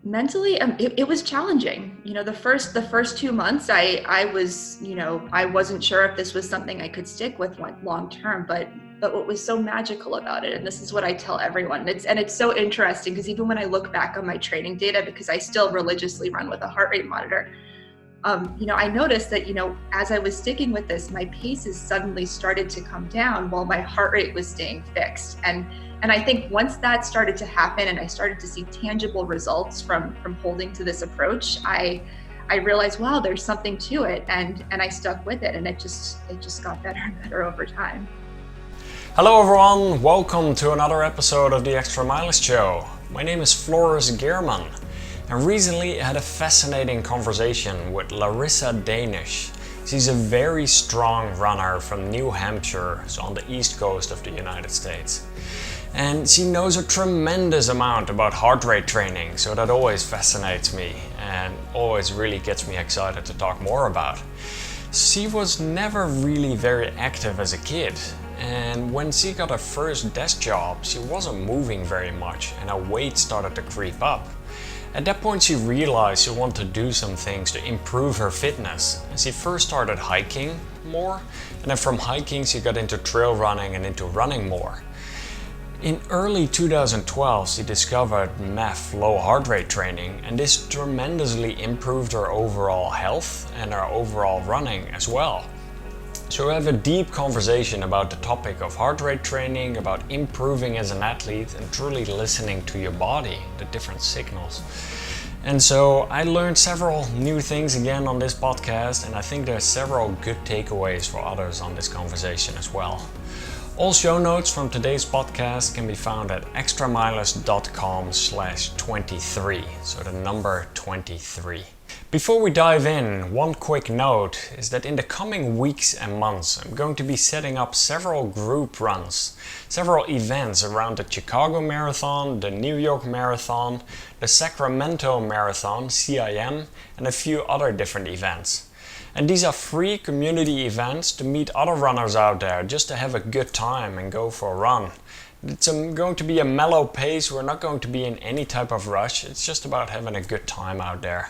Mentally, it was challenging. The first 2 months, I was, I wasn't sure if this was something I could stick with long term. But what was so magical about it, and this is what I tell everyone, it's so interesting because even when I look back on my training data, because I still religiously run with a heart rate monitor, I noticed that, as I was sticking with this, my paces suddenly started to come down while my heart rate was staying fixed. And I think once that started to happen and I started to see tangible results from holding to this approach, I realized, wow, there's something to it, and I stuck with it, and it just got better and better over time. Hello everyone, welcome to another episode of the Extramilest show. My name is Floris Gierman, and recently I had a fascinating conversation with Larisa Dannis. She's a very strong runner from New Hampshire, so on the east coast of the United States. And she knows a tremendous amount about heart rate training, so that always fascinates me and always really gets me excited to talk more about. She was never really very active as a kid, and when she got her first desk job, she wasn't moving very much and her weight started to creep up. At that point she realized she wanted to do some things to improve her fitness, and she first started hiking more, and then from hiking she got into trail running and into running more. In early 2012 she discovered MEF low heart rate training, and this tremendously improved her overall health and her overall running as well. So we have a deep conversation about the topic of heart rate training, about improving as an athlete and truly listening to your body, the different signals. And so I learned several new things again on this podcast, and I think there are several good takeaways for others on this conversation as well. All show notes from today's podcast can be found at extramilest.com/23, so the number 23. Before we dive in, one quick note is that in the coming weeks and months I'm going to be setting up several group runs, several events around the Chicago Marathon, the New York Marathon, the Sacramento Marathon, CIM, and a few other different events. And these are free community events to meet other runners out there, just to have a good time and go for a run. It's going to be a mellow pace, we're not going to be in any type of rush, it's just about having a good time out there.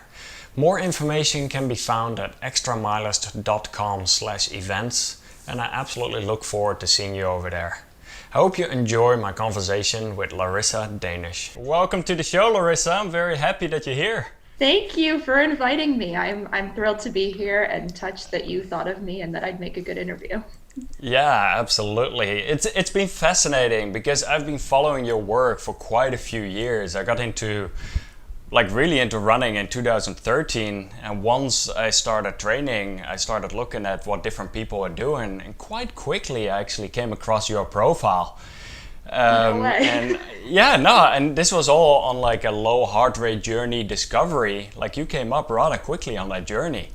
More information can be found at extramilest.com/events, and I absolutely look forward to seeing you over there. I hope you enjoy my conversation with Larisa Dannis. Welcome to the show, Larissa. I'm very happy that you're here. Thank you for inviting me. I'm thrilled to be here and touched that you thought of me and that I'd make a good interview. Yeah, absolutely. It's been fascinating because I've been following your work for quite a few years. I got really into running in 2013, and once I started training, I started looking at what different people are doing, and quite quickly I actually came across your profile. No way. And this was all on like a low heart rate journey discovery. Like you came up rather quickly on that journey.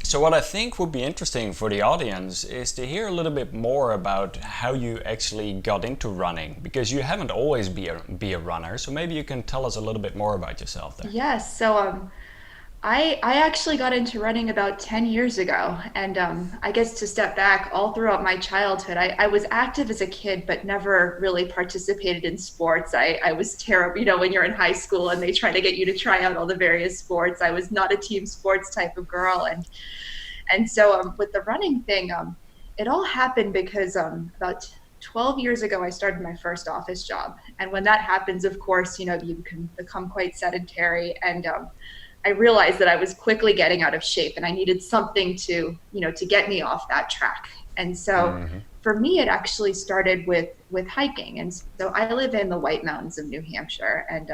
So what I think would be interesting for the audience is to hear a little bit more about how you actually got into running, because you haven't always be a runner. So maybe you can tell us a little bit more about yourself there. Yes. So I actually got into running about 10 years ago. And I guess to step back, all throughout my childhood, I was active as a kid, but never really participated in sports. I was terrible, when you're in high school and they try to get you to try out all the various sports. I was not a team sports type of girl. And so with the running thing, it all happened because about 12 years ago, I started my first office job. And when that happens, of course, you can become quite sedentary. And I realized that I was quickly getting out of shape and I needed something to get me off that track. And so for me, it actually started with hiking. And so I live in the White Mountains of New Hampshire. And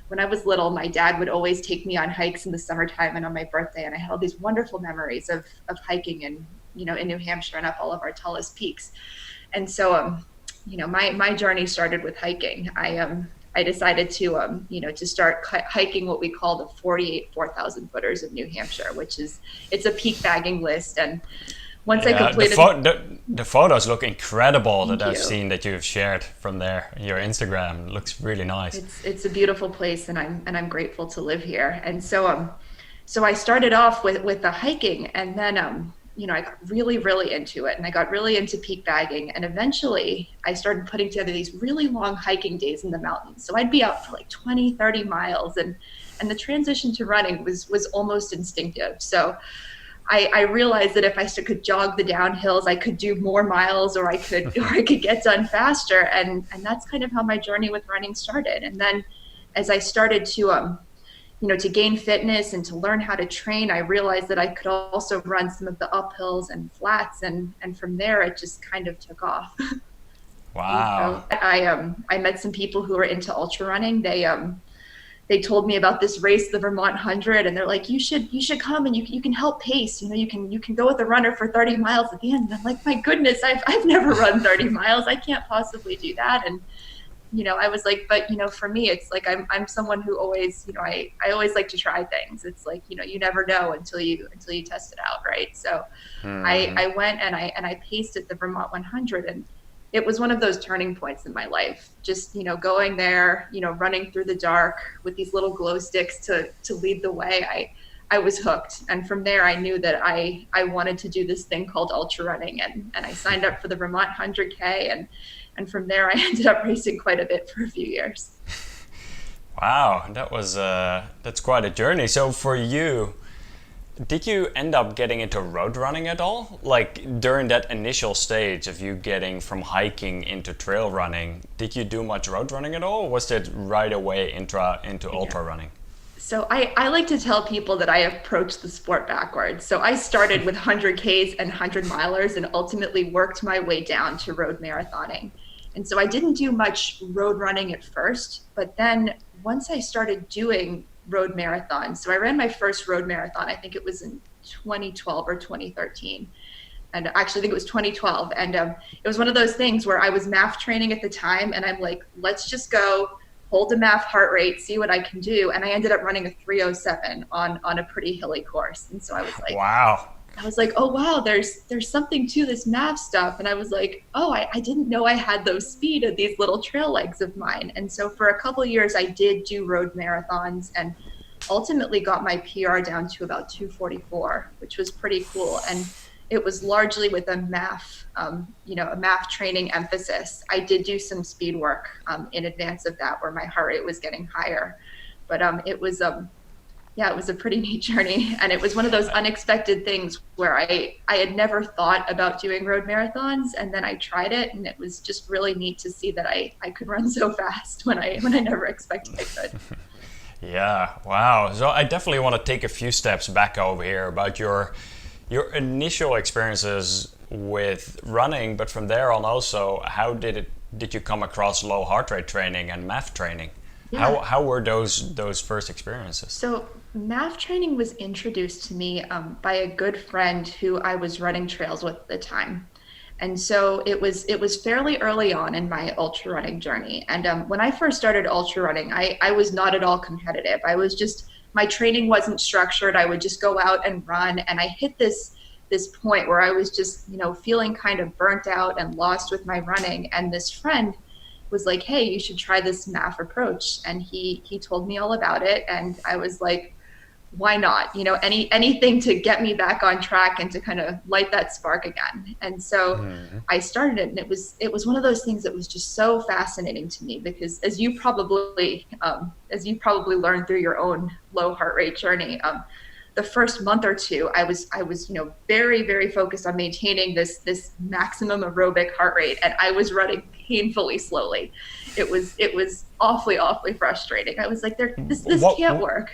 when I was little, my dad would always take me on hikes in the summertime and on my birthday. And I had all these wonderful memories of hiking in New Hampshire and up all of our tallest peaks. And so, my journey started with hiking. I decided to start hiking what we call the 48 4,000 footers of New Hampshire, it's a peak bagging list. And once I completed the photos look incredible that I've you. seen that you've shared from there. Your Instagram looks really nice. It's a beautiful place, and I'm grateful to live here. And so I started off with the hiking, and then I got really, really into it, and I got really into peak bagging. And eventually I started putting together these really long hiking days in the mountains. So I'd be out for like 20, 30 miles, and the transition to running was almost instinctive. So I realized that if I could jog the downhills, I could do more miles, or I could get done faster. And that's kind of how my journey with running started. And then as I started to gain fitness and to learn how to train, I realized that I could also run some of the uphills and flats, and from there it just kind of took off. And so Wow. I met some people who were into ultra running. They told me about this race, the Vermont 100, and they're like, you should come, and you can help pace. You can go with a runner for 30 miles at the end. And I'm like, my goodness, I've never run 30 miles. I can't possibly do that. And I was like, but for me, it's like I'm someone who always, I always like to try things. It's like, you never know until you test it out, right? So I went and I paced at the Vermont 100, and it was one of those turning points in my life. Just going there, running through the dark with these little glow sticks to lead the way. I was hooked, and from there I knew that I wanted to do this thing called ultra running, and I signed up for the Vermont 100K, and from there I ended up racing quite a bit for a few years. Wow, that's quite a journey. So for you, did you end up getting into road running at all? Like during that initial stage of you getting from hiking into trail running, did you do much road running at all? Or was it right away into Yeah. ultra running? So I like to tell people that I approached the sport backwards. So I started with 100Ks and 100 milers and ultimately worked my way down to road marathoning. And so I didn't do much road running at first, but then once I started doing road marathons, so I ran my first road marathon, I think it was in 2012 or 2013. And actually, I think it was 2012. And it was one of those things where I was MAF training at the time, and I'm like, let's just go hold a MAF heart rate, see what I can do. And I ended up running a 307 on a pretty hilly course. And so Wow. I was like, oh wow, there's something to this MAF stuff. And I was like, oh, I didn't know I had those speed of these little trail legs of mine. And so for a couple of years, I did do road marathons, and ultimately got my PR down to about 244, which was pretty cool. And it was largely with a MAF training emphasis. I did do some speed work in advance of that, where my heart rate was getting higher. But it was a pretty neat journey. And it was one of those unexpected things where I had never thought about doing road marathons. And then I tried it, and it was just really neat to see that I could run so fast when I never expected I could. Yeah, wow. So I definitely want to take a few steps back over here about your initial experiences with running, but from there on also, how did you come across low heart rate training and MAF training? Yeah. How were those first experiences? So MAF training was introduced to me by a good friend who I was running trails with at the time. And so it was fairly early on in my ultra running journey. And when I first started ultra running, I was not at all competitive. My training wasn't structured. I would just go out and run. And I hit this point where I was just, feeling kind of burnt out and lost with my running. And this friend was like, hey, you should try this MAF approach. And he told me all about it. And I was like, why not? Anything to get me back on track and to kind of light that spark again. And so I started it, and it was one of those things that was just so fascinating to me, because as you probably learned through your own low heart rate journey, the first month or two, I was very, very focused on maintaining this maximum aerobic heart rate, and I was running painfully slowly. It was awfully frustrating. I was like, this What, can't work.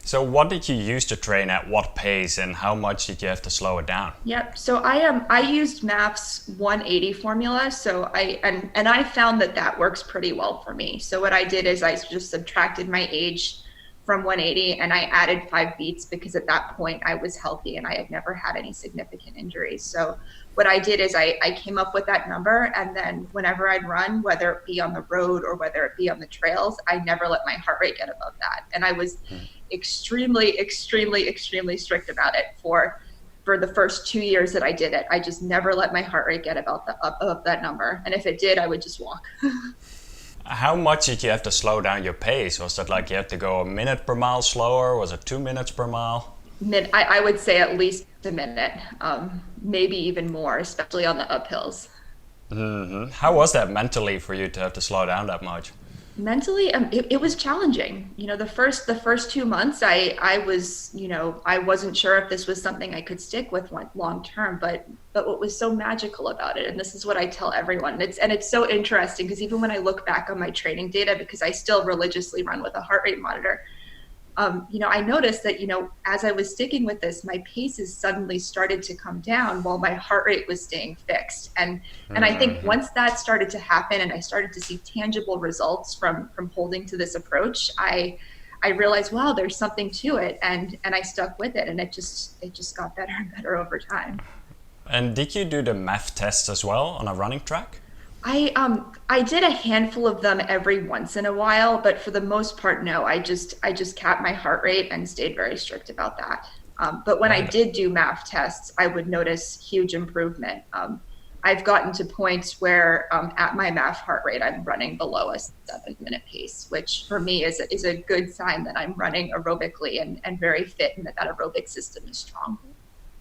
so what did you use to train at what pace, and how much did you have to slow it down? Yep. So I used MAP's 180 formula. So I found that works pretty well for me. So what I did is I just subtracted my age from 180, and I added 5 beats, because at that point I was healthy and I had never had any significant injuries. So what I did is I came up with that number, and then whenever I'd run, whether it be on the road or whether it be on the trails, I never let my heart rate get above that. And I was extremely strict about it for the first 2 years that I did it. I just never let my heart rate get above that number. And if it did, I would just walk. How much did you have to slow down your pace? Was that like you had to go a minute per mile slower? Was it 2 minutes per mile? I would say at least a minute, maybe even more, especially on the uphills. How was that mentally for you to have to slow down that much? Mentally, it was challenging. The first 2 months, I was, I wasn't sure if this was something I could stick with long term. But what was so magical about it, and this is what I tell everyone, and it's so interesting because even when I look back on my training data, because I still religiously run with a heart rate monitor, I noticed that, as I was sticking with this, my paces suddenly started to come down while my heart rate was staying fixed. And I think once that started to happen and I started to see tangible results from holding to this approach, I realized, wow, there's something to it, and I stuck with it, and it just got better and better over time. And did you do the math tests as well on a running track? I did a handful of them every once in a while, but for the most part, no. I just capped my heart rate and stayed very strict about that. But when I Right. did do math tests, I would notice huge improvement. I've gotten to points where at my math heart rate, I'm running below a 7 minute pace, which for me is a good sign that I'm running aerobically and very fit, and that aerobic system is strong.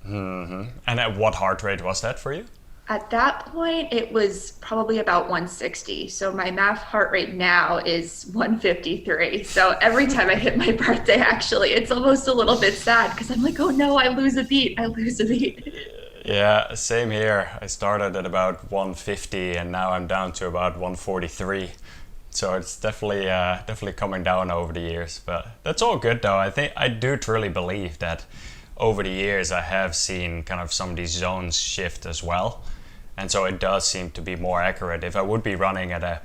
And at what heart rate was that for you? At that point, it was probably about 160. So my math heart rate now is 153. So every time I hit my birthday, actually, it's almost a little bit sad because I'm like, oh no, I lose a beat. I lose a beat. Yeah, same here. I started at about 150 and now I'm down to about 143. So it's definitely coming down over the years, but that's all good though. I think I do truly believe that over the years I have seen kind of some of these zones shift as well, and so it does seem to be more accurate. If I would be running at a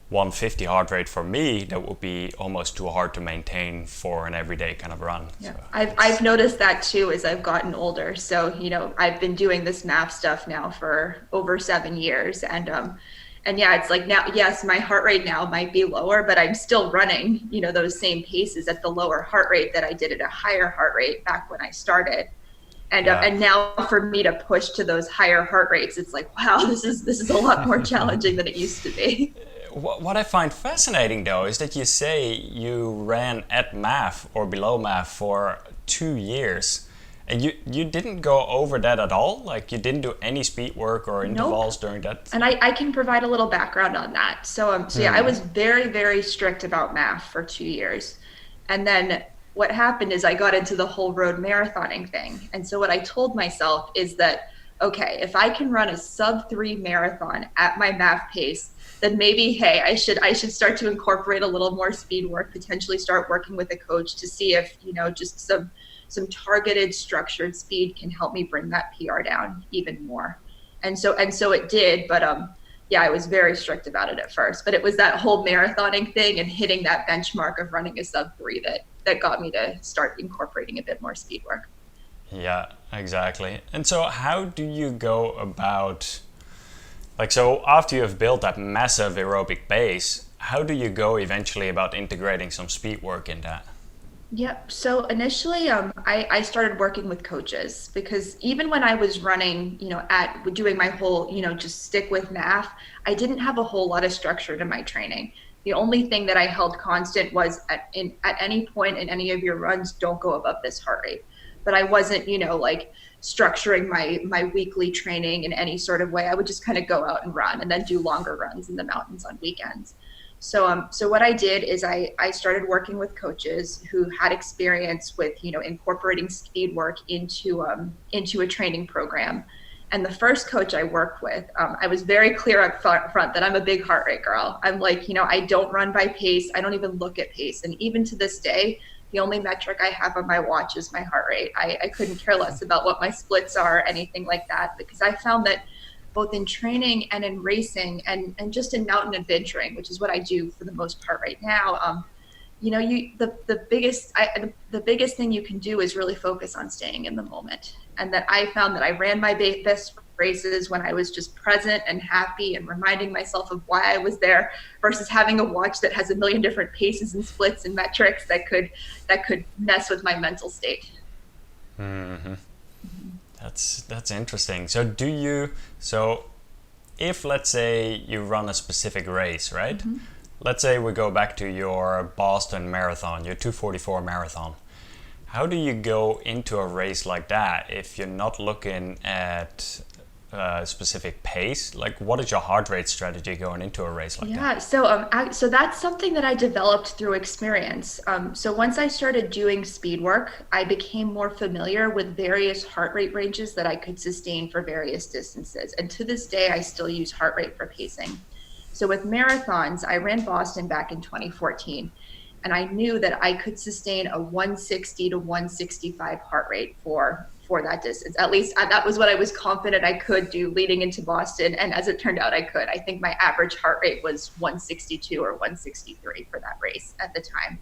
150 heart rate for me, that would be almost too hard to maintain for an everyday kind of run. Yeah, So I've noticed that too as I've gotten older. So, I've been doing this math stuff now for over 7 years. And yeah, it's like now, yes, my heart rate now might be lower, but I'm still running, those same paces at the lower heart rate that I did at a higher heart rate back when I started. And yeah. and now for me to push to those higher heart rates, it's like, wow, this is a lot more challenging than it used to be. What I find fascinating though is that you say you ran at MAF or below MAF for 2 years, and you didn't go over that at all. Like you didn't do any speed work or Nope. intervals during that. And I can provide a little background on that. So yeah, I was very, very strict about math for 2 years. And then what happened is I got into the whole road marathoning thing. And so what I told myself is that, okay, if I can run a sub 3 marathon at my math pace, then maybe, hey, I should start to incorporate a little more speed work, potentially start working with a coach to see if, just some targeted structured speed can help me bring that PR down even more. And so it did, but yeah, I was very strict about it at first, but it was that whole marathoning thing and hitting that benchmark of running a sub 3 that got me to start incorporating a bit more speed work. Yeah, exactly. And so how do you go about, like, so after you have built that massive aerobic base, how do you go eventually about integrating some speed work in that? Yep. So initially, I started working with coaches because even when I was running, at doing my whole, just stick with math, I didn't have a whole lot of structure to my training. The only thing that I held constant was at any point in any of your runs, don't go above this heart rate. But I wasn't, like structuring my weekly training in any sort of way. I would just kind of go out and run and then do longer runs in the mountains on weekends. So what I did is I started working with coaches who had experience with, incorporating speed work into a training program. And the first coach I worked with, I was very clear up front that I'm a big heart rate girl. I'm like, I don't run by pace. I don't even look at pace. And even to this day, the only metric I have on my watch is my heart rate. I couldn't care less about what my splits are or anything like that, because I found that both in training and in racing and just in mountain adventuring, which is what I do for the most part right now. The biggest thing you can do is really focus on staying in the moment. And that I found that I ran my best races when I was just present and happy and reminding myself of why I was there, versus having a watch that has a million different paces and splits and metrics that could mess with my mental state. That's interesting. So if let's say you run a specific race, right? Let's say we go back to your Boston marathon, your 244 marathon. How do you go into a race like that if you're not looking at a specific pace? Like, what is your heart rate strategy going into a race like that? Yeah, so that's something that I developed through experience. So once I started doing speed work, I became more familiar with various heart rate ranges that I could sustain for various distances. And to this day, I still use heart rate for pacing. So with marathons, I ran Boston back in 2014, and I knew that I could sustain a 160 to 165 heart rate for that distance. At least that was what I was confident I could do leading into Boston, and as it turned out, I could. I think my average heart rate was 162 or 163 for that race at the time.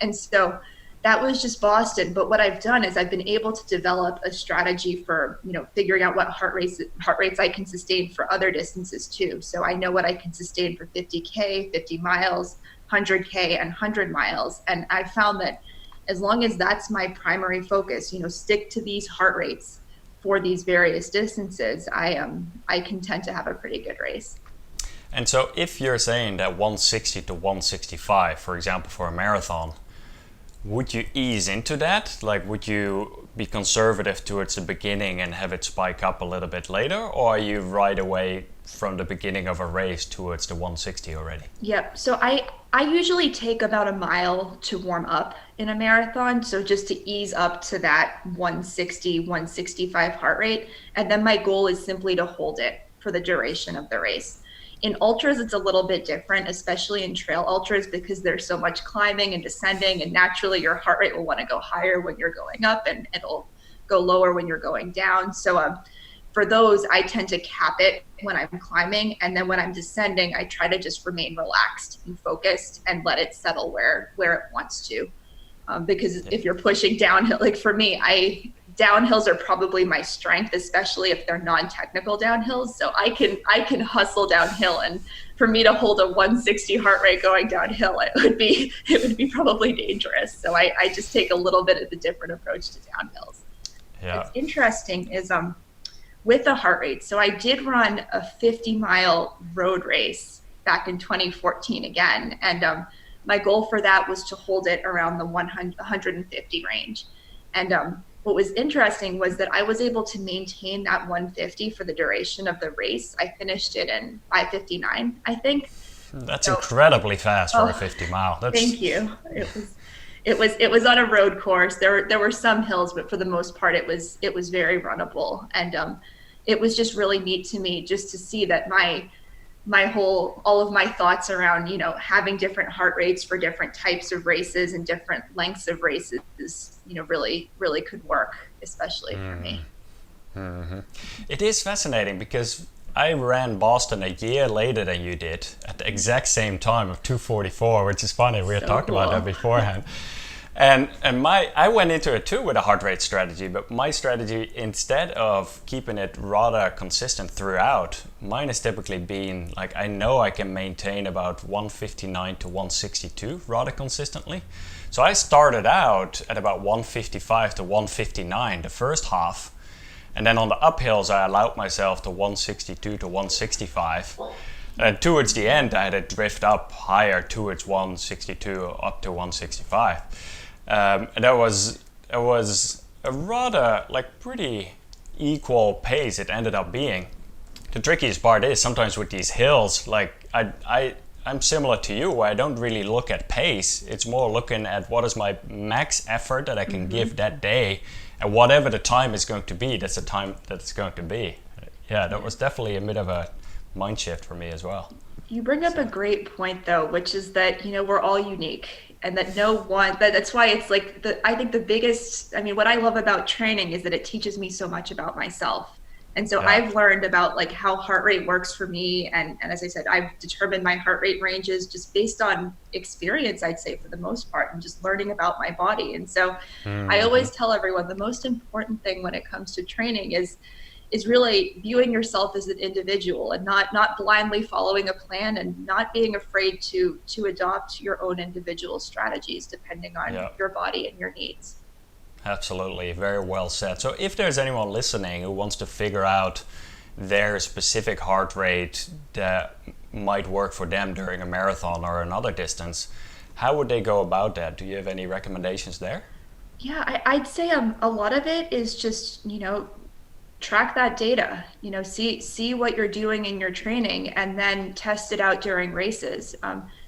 And so that was just Boston. But what I've done is I've been able to develop a strategy for, figuring out what heart rates I can sustain for other distances too. So I know what I can sustain for 50K, 50 miles, 100K, and 100 miles. And I found that as long as that's my primary focus, stick to these heart rates for these various distances, I can tend to have a pretty good race. And so, if you're saying that 160 to 165, for example, for a marathon, would you ease into that? Like, would you be conservative towards the beginning and have it spike up a little bit later? Or are you right away from the beginning of a race towards the 160 already? Yep. So I usually take about a mile to warm up in a marathon. So just to ease up to that 160, 165 heart rate. And then my goal is simply to hold it for the duration of the race. In ultras, it's a little bit different, especially in trail ultras, because there's so much climbing and descending, and naturally your heart rate will want to go higher when you're going up, and it'll go lower when you're going down. So for those, I tend to cap it when I'm climbing, and then when I'm descending, I try to just remain relaxed and focused and let it settle where it wants to. Because if you're pushing downhill, like for me, downhills are probably my strength, especially if they're non-technical downhills. So I can hustle downhill, and for me to hold a 160 heart rate going downhill, it would be probably dangerous. So I just take a little bit of a different approach to downhills. Yeah. What's interesting is with the heart rate. So I did run a 50-mile road race back in 2014 again, and my goal for that was to hold it around the 150 range. And what was interesting was that I was able to maintain that 150 for the duration of the race. I finished it in 5:59, I think. That's So, incredibly fast for a 50 mile. thank you. It was on a road course. There were some hills, but for the most part, it was very runnable. And it was just really neat to me just to see that all of my thoughts around, having different heart rates for different types of races and different lengths of races, really, really could work, especially for me. Mm-hmm. It is fascinating because I ran Boston a year later than you did at the exact same time of 2:44, which is funny. We had talked about that beforehand. And I went into it too with a heart rate strategy, but my strategy, instead of keeping it rather consistent throughout, mine has typically been like, I know I can maintain about 159 to 162 rather consistently. So I started out at about 155 to 159 the first half, and then on the uphills I allowed myself to 162 to 165. And towards the end I had to drift up higher towards 162 up to 165. And that was a rather pretty equal pace it ended up being. The trickiest part is sometimes with these hills, I'm similar to you, where I don't really look at pace. It's more looking at what is my max effort that I can give that day, and whatever the time is going to be, that's the time that it's going to be. Yeah, that was definitely a bit of a mind shift for me as well. You bring up a great point, though, which is that, we're all unique, and that that's why it's like I think the biggest, what I love about training is that it teaches me so much about myself. And so I've learned about how heart rate works for me. And as I said, I've determined my heart rate ranges just based on experience, I'd say, for the most part, and just learning about my body. And so I always tell everyone the most important thing when it comes to training is really viewing yourself as an individual, and not blindly following a plan, and not being afraid to adopt your own individual strategies depending on your body and your needs. Absolutely, very well said. So if there's anyone listening who wants to figure out their specific heart rate that might work for them during a marathon or another distance, how would they go about that? Do you have any recommendations there? Yeah, I'd say a lot of it is just, track that data, see what you're doing in your training and then test it out during races.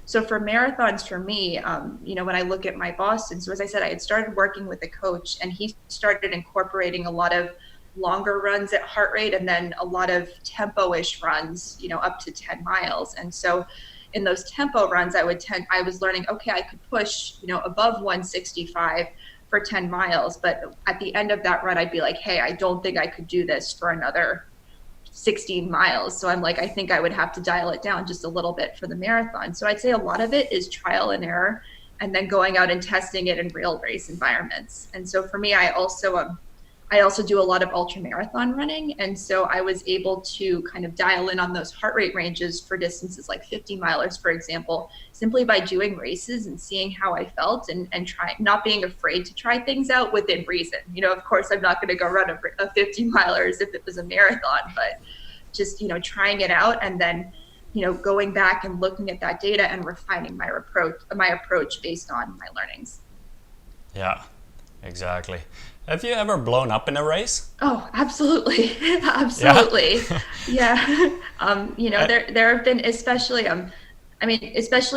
So for marathons, for me, when I look at my Boston, so as I said, I had started working with a coach and he started incorporating a lot of longer runs at heart rate and then a lot of tempo-ish runs, up to 10 miles. And so in those tempo runs, I was learning, okay, I could push, above 165 for 10 miles. But at the end of that run, I'd be like, hey, I don't think I could do this for another 16 miles. So I'm like, I think I would have to dial it down just a little bit for the marathon. So I'd say a lot of it is trial and error and then going out and testing it in real race environments. And so for me, I also do a lot of ultra marathon running. And so I was able to kind of dial in on those heart rate ranges for distances like 50 milers, for example, simply by doing races and seeing how I felt and trying, not being afraid to try things out within reason. Of course, I'm not going to go run a 50 milers if it was a marathon, but just, trying it out and then, going back and looking at that data and refining my approach based on my learnings. Yeah, exactly. Have you ever blown up in a race? Oh, absolutely. Yeah. Absolutely. Yeah. Uh, there have been especially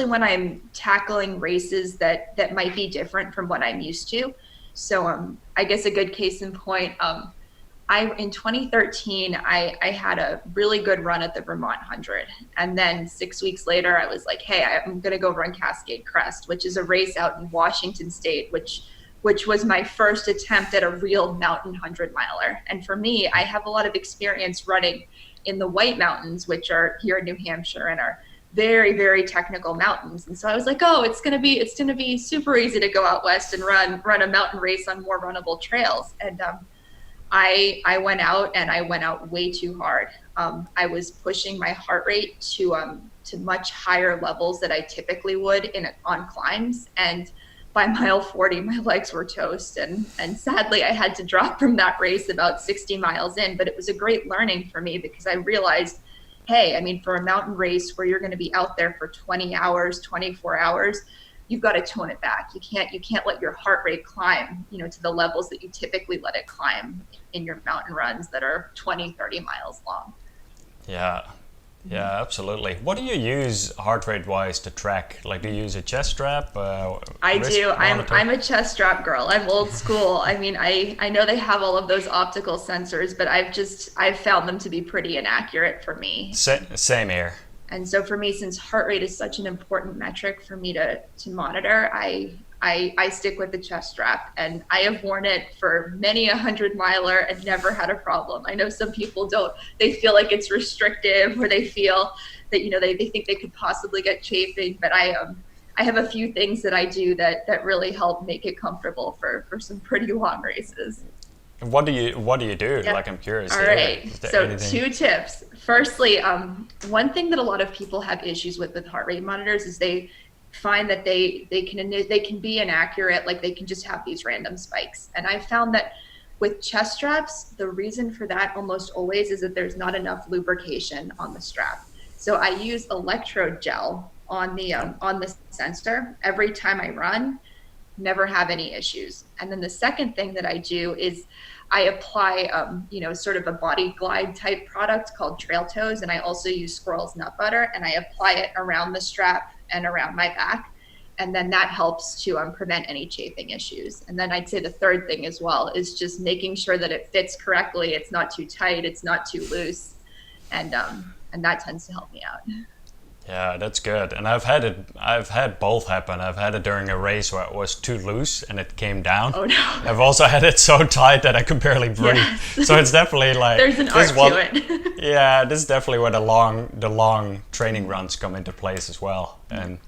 when I'm tackling races that might be different from what I'm used to. So I guess a good case in point, I in 2013 I had a really good run at the Vermont 100. And then 6 weeks later I was like, hey, I'm going to go run Cascade Crest, which is a race out in Washington State, which was my first attempt at a real mountain 100 miler. And for me, I have a lot of experience running in the White Mountains, which are here in New Hampshire and are very, very technical mountains. And so I was like, oh, it's gonna be super easy to go out west and run a mountain race on more runnable trails. And I went out and I went out way too hard. I was pushing my heart rate to much higher levels that I typically would on climbs. And by mile 40, my legs were toast. And sadly, I had to drop from that race about 60 miles in. But it was a great learning for me because I realized, hey, for a mountain race where you're going to be out there for 20 hours, 24 hours, you've got to tone it back. You can't let your heart rate climb, to the levels that you typically let it climb in your mountain runs that are 20, 30 miles long. yeah. Yeah, absolutely. What do you use heart rate wise to track? Like, do you use a chest strap, I wrist do. I'm monitor? I'm a chest strap girl. I'm old school. I know they have all of those optical sensors, but I've found them to be pretty inaccurate for me. Same here. And so for me, since heart rate is such an important metric for me to monitor, I stick with the chest strap, and I have worn it for many a 100 miler and never had a problem. I know some people don't; they feel like it's restrictive, or they feel that they think they could possibly get chafing. But I have a few things that I do that really help make it comfortable for some pretty long races. What do you do? Yeah. Like, I'm curious All to hear. right. Is there So anything? two tips. Firstly, one thing that a lot of people have issues with heart rate monitors is they find that they can be inaccurate. Like they can just have these random spikes. And I found that with chest straps, the reason for that almost always is that there's not enough lubrication on the strap. So I use electrode gel on the sensor every time I run, never have any issues. And then the second thing that I do is I apply, sort of a body glide type product called Trail Toes, and I also use Squirrel's Nut Butter, and I apply it around the strap and around my back, and then that helps to prevent any chafing issues. And then I'd say the third thing as well is just making sure that it fits correctly. It's not too tight, it's not too loose, and that tends to help me out. Yeah, that's good. And I've had it. I've had both happen. I've had it during a race where it was too loose and it came down. Oh no. I've also had it so tight that I could barely breathe. Yes. So it's definitely like There's an this art one. to it. Yeah, this is definitely where the long training runs come into place as well. And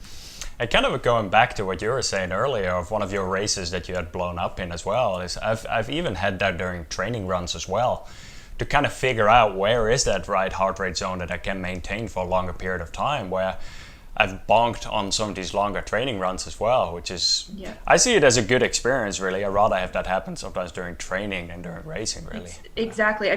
kind of going back to what you were saying earlier of one of your races that you had blown up in as well is I've even had that during training runs as well to kind of figure out where is that right heart rate zone that I can maintain for a longer period of time where I've bonked on some of these longer training runs as well, which is Yeah. I see it as a good experience really. I'd rather have that happen sometimes during training than during racing really. Exactly.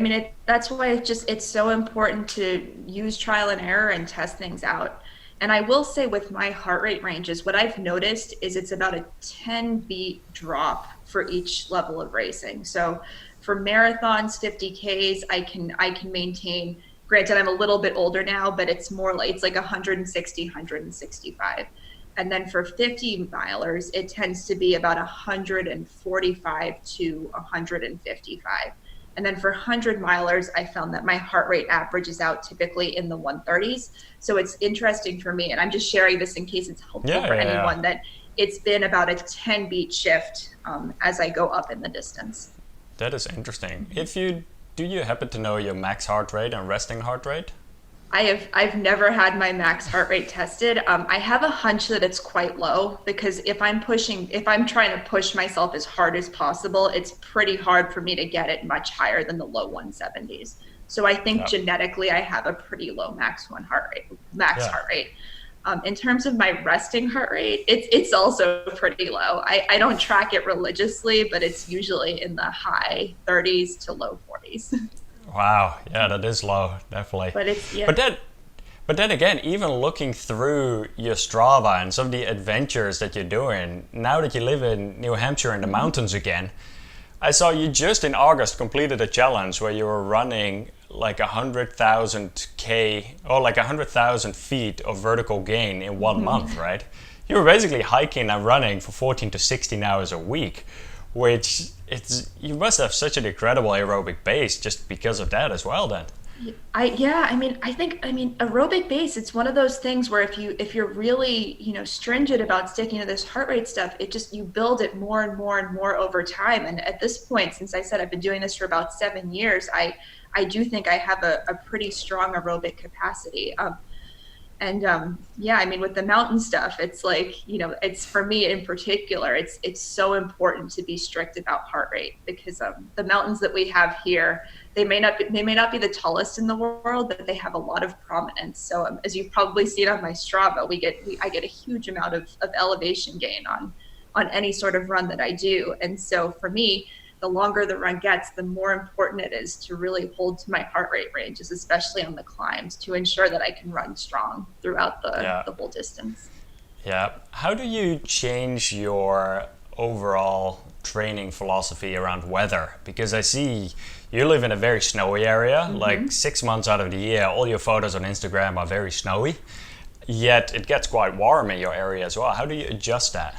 That's why it's so important to use trial and error and test things out. And I will say with my heart rate ranges, what I've noticed is it's about a 10 beat drop for each level of racing. So for marathons, 50Ks, I can maintain, granted I'm a little bit older now, but it's more like it's like 160, 165. And then for 50 milers, it tends to be about 145 to 155. And then for 100 milers, I found that my heart rate averages out typically in the 130s. So it's interesting for me, and I'm just sharing this in case it's helpful Yeah, for yeah, yeah. anyone, that it's been about a 10 beat shift as I go up in the distance. That is interesting. If you do you happen to know your max heart rate and resting heart rate? I've never had my max heart rate tested. I have a hunch that it's quite low because if I'm trying to push myself as hard as possible, it's pretty hard for me to get it much higher than the low 170s. So I think Yeah. genetically I have a pretty low max Yeah. heart rate. In terms of my resting heart rate, it's also pretty low. I don't track it religiously, but it's usually in the high 30s to low 40s. Wow. Yeah, that is low, definitely. But it's yeah. But then But then again, even looking through your Strava and some of the adventures that you're doing, now that you live in New Hampshire in the mountains again, I saw you just in August completed a challenge where you were running like 100,000 K or like 100,000 feet of vertical gain in 1 month, right? You were basically hiking and running for 14 to 16 hours a week, which you must have such an incredible aerobic base just because of that as well then. I mean aerobic base, it's one of those things where if you're really, stringent about sticking to this heart rate stuff, it just you build it more and more and more over time. And at this point, since I said I've been doing this for about 7 years, I do think I have a pretty strong aerobic capacity. Yeah, I mean, with the mountain stuff, it's like, it's for me in particular, it's so important to be strict about heart rate because the mountains that we have here, they may not be the tallest in the world, but they have a lot of prominence. So as you've probably seen on my Strava, I get a huge amount of elevation gain on any sort of run that I do. And so for me, the longer the run gets, the more important it is to really hold to my heart rate ranges, especially on the climbs, to ensure that I can run strong throughout Yeah. the whole distance. Yeah. How do you change your overall training philosophy around weather? Because I see you live in a very snowy area, like 6 months out of the year, all your photos on Instagram are very snowy, yet it gets quite warm in your area as well. How do you adjust that?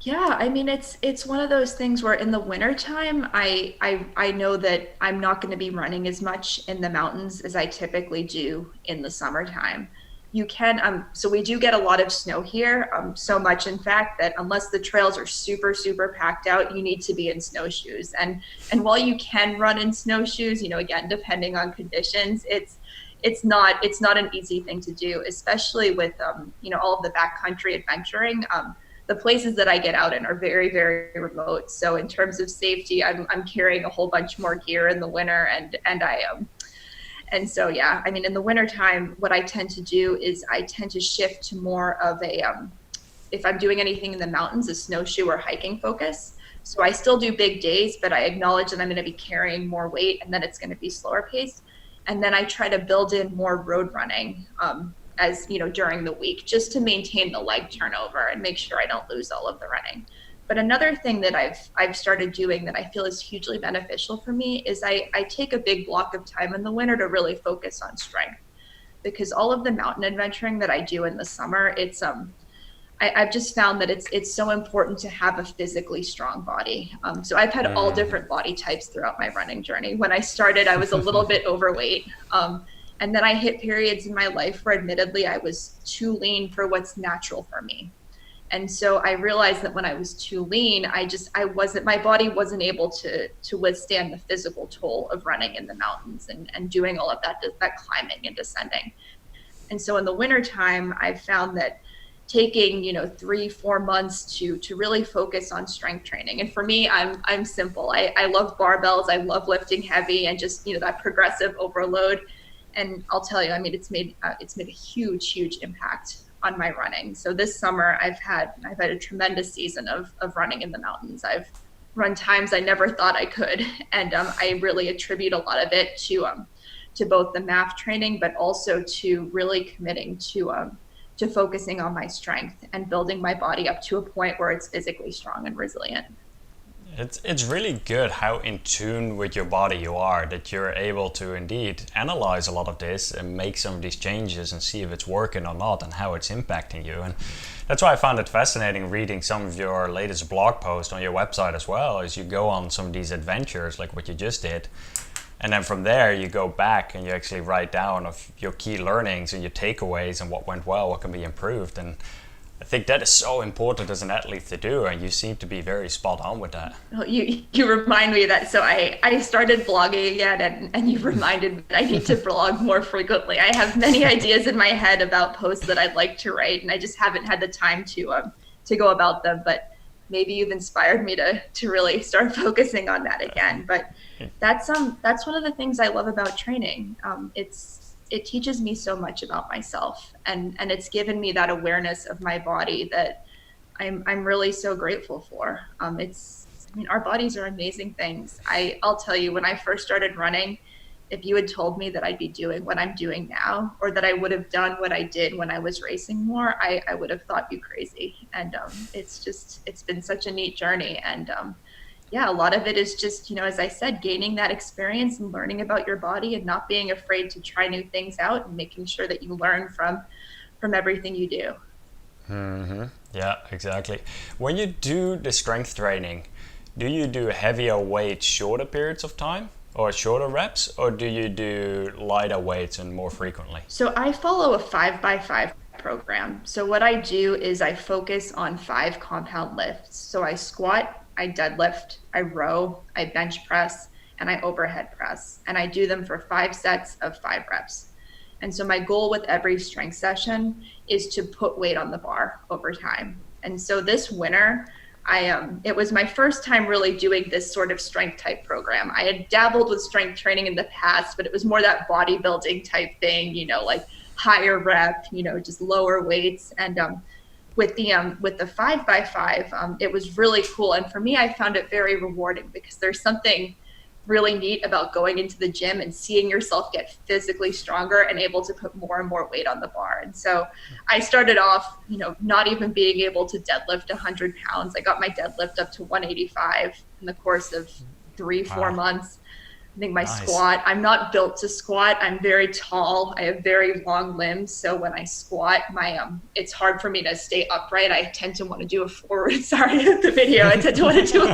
Yeah, I mean it's one of those things where in the wintertime I know that I'm not going to be running as much in the mountains as I typically do in the summertime. You can so we do get a lot of snow here, so much in fact that unless the trails are super packed out, you need to be in snowshoes. And while you can run in snowshoes, again depending on conditions, it's not an easy thing to do, especially with all of the backcountry adventuring. The places that I get out in are very remote. So in terms of safety, I'm carrying a whole bunch more gear in the winter, and so yeah, I mean in the wintertime, what I tend to do is I tend to shift to more of a if I'm doing anything in the mountains, a snowshoe or hiking focus. So I still do big days, but I acknowledge that I'm going to be carrying more weight and then it's going to be slower paced. And then I try to build in more road running as during the week, just to maintain the leg turnover and make sure I don't lose all of the running. But another thing that I've started doing that I feel is hugely beneficial for me is I take a big block of time in the winter to really focus on strength, because all of the mountain adventuring that I do in the summer, I've just found that it's so important to have a physically strong body. So I've had all different body types throughout my running journey. When I started, I was a little bit overweight. And then I hit periods in my life where admittedly I was too lean for what's natural for me. And so I realized that when I was too lean, my body wasn't able to withstand the physical toll of running in the mountains and doing all of that climbing and descending. And so in the wintertime, I've found that taking 3-4 months to really focus on strength training. And for me, I'm simple. I love barbells. I love lifting heavy and just that progressive overload. And I'll tell you, I mean, it's made a huge impact on my running. So this summer I've had a tremendous season of running in the mountains. I've run times I never thought I could, and I really attribute a lot of it to both the MAF training, but also to really committing to focusing on my strength and building my body up to a point where it's physically strong and resilient. It's really good how in tune with your body you are, that you're able to indeed analyze a lot of this and make some of these changes and see if it's working or not and how it's impacting you. And that's why I found it fascinating reading some of your latest blog posts on your website as well, as you go on some of these adventures like what you just did. And then from there you go back and you actually write down of your key learnings and your takeaways and what went well, what can be improved. And I think that is so important as an athlete to do, and you seem to be very spot on with that. Well, you remind me of that. So I started blogging again, and you reminded me that I need to blog more frequently. I have many ideas in my head about posts that I'd like to write, and I just haven't had the time to go about them. But maybe you've inspired me to really start focusing on that again. But that's one of the things I love about training. It teaches me so much about myself, and it's given me that awareness of my body that I'm really so grateful for. I mean, our bodies are amazing things. I'll tell you, when I first started running, if you had told me that I'd be doing what I'm doing now, or that I would have done what I did when I was racing more, I would have thought you crazy. And it's been such a neat journey. And yeah, a lot of it is just, as I said, gaining that experience and learning about your body and not being afraid to try new things out and making sure that you learn from everything you do. Yeah, exactly. When you do the strength training, do you do heavier weights shorter periods of time or shorter reps, or do you do lighter weights and more frequently? So I follow a 5x5 program. So what I do is I focus on 5 compound lifts. So I squat, I deadlift, I row, I bench press, and I overhead press. And I do them for 5 sets of 5 reps. And so my goal with every strength session is to put weight on the bar over time. And so this winter, it was my first time really doing this sort of strength type program. I had dabbled with strength training in the past, but it was more that bodybuilding type thing, like higher rep, just lower weights. And with the 5x5, it was really cool. And for me, I found it very rewarding because there's something really neat about going into the gym and seeing yourself get physically stronger and able to put more and more weight on the bar. And so I started off, not even being able to deadlift 100 pounds. I got my deadlift up to 185 in the course of 3-4 months. I think my squat, I'm not built to squat. I'm very tall. I have very long limbs. So when I squat, it's hard for me to stay upright. I tend to want to do a forward. Sorry, the video. I tend to want to do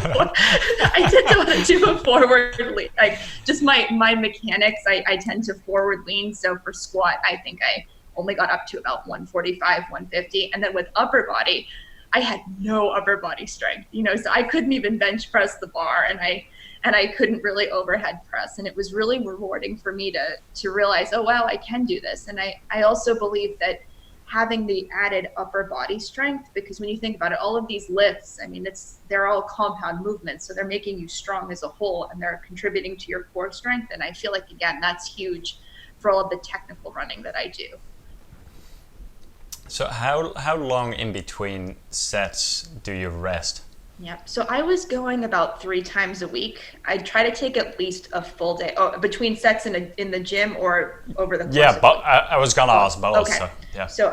a forward lean. Like just my mechanics, I tend to forward lean. So for squat, I think I only got up to about 145, 150. And then with upper body, I had no upper body strength, so I couldn't even bench press the bar, and I couldn't really overhead press. And it was really rewarding for me to realize, oh, wow, I can do this. And I also believe that having the added upper body strength, because when you think about it, all of these lifts, I mean, they're all compound movements. So they're making you strong as a whole, and they're contributing to your core strength. And I feel like, again, that's huge for all of the technical running that I do. So how long in between sets do you rest? Yeah. So I was going about 3 times a week. I try to take at least a full day between sets in the gym or over the course Yeah, of but I was gonna ask both. Okay. So, yeah. So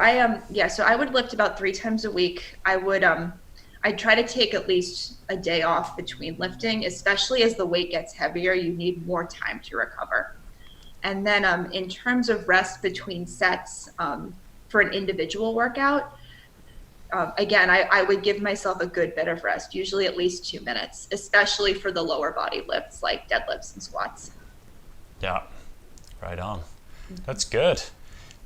so I would lift about 3 times a week. I'd try to take at least a day off between lifting, especially as the weight gets heavier, you need more time to recover. And then in terms of rest between sets, for an individual workout, again, I would give myself a good bit of rest, usually at least 2 minutes, especially for the lower body lifts like deadlifts and squats. Yeah, right on. That's good.